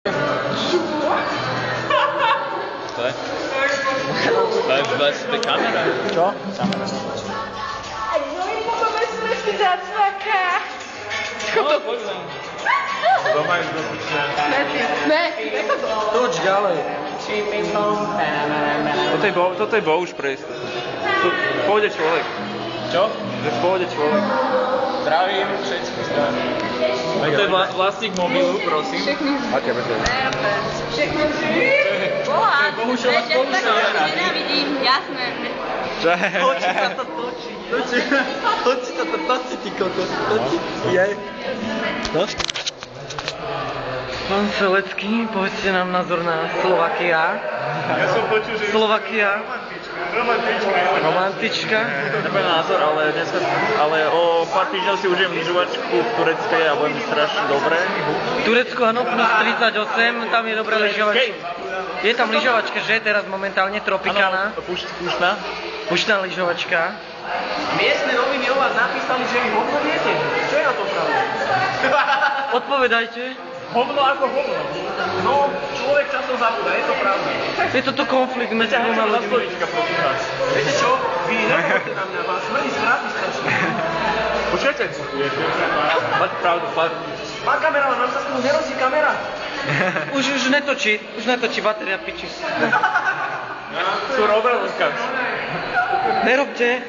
To je? To je kamera. Čo? Kamera. No i máme strašne zacvaká. No, poďme. Doma je dopučne. Ne. Toč ďalej. Toto je bouš pre istotu. Pôjde človek. Čo? Že pôjde človek. Zdravím, všetkých zdravím. To je vlastník mobilu, prosím. Aké vete? Všechno živí? Boha. Bohužel vás nenávidím, jasné. Točí sa to točí. Točí sa to točí, ty kokos. Točí. Je. No? Pán Selecký, povedzte nám názor na Slovakia. Ja som počul, že Slovakia. Romantička. Nebude názor, ale o pár týždňov si užijem lyžovačku v Turecke a budem strašne dobré. Turecko, áno, plus 38, tam je dobrá lyžovačka. Je tam lyžovačka, že? Teraz momentálne Tropicana. Áno, puštná. Puštná lyžovačka. Miestne noviny o vás napísali, že vy hovno viete. Čo je na tom pravda? Odpovedajte. Hovno ako hovno. No, človek často zabúda, je to pravda. Je toto konflikt medzi dvoma Ťahajte na ľuďmi. stolička, prosím vás. Viete čo? Vy nehovorte na mňa, vás smrdí strátny strašne. Počkajte. Máte pravdu, fakt. Pán kameraman, nám sa s tým nerozí kamera. Už netočí, batéria piči. Sú obrazovka. Nerobte,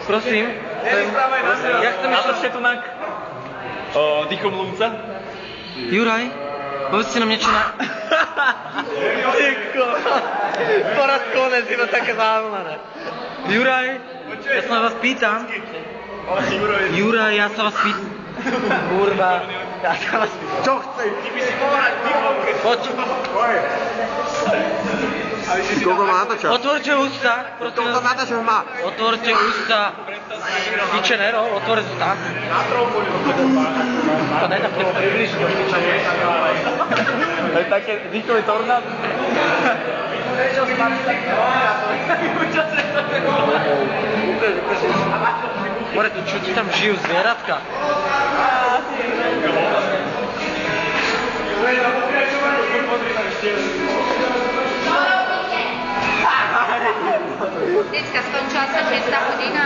prosím. Ja chcem ešte... Natočte tu nak. Dýchom Lunca. Juraj, povedzte nám niečo na... Tyko, porad konec, iba také záhľané. Juraj, ja sa vás pýtam. Juraj, ja sa vás pýtam. Kurva, ja sa vás pýtam. Čo chceš? Ty by si pohrať dýchom. Poď. Koľko má natáčať? Otvorte ústa, prosím Koľko vás. natáčať má? Otvorte ústa. Pičenero, otvor ústa. To nedá k nemu približiť, To je také dýchové tornádo. More, tu čo ti tam žijú zvieratka? Decka, skončila sa 6 hodina.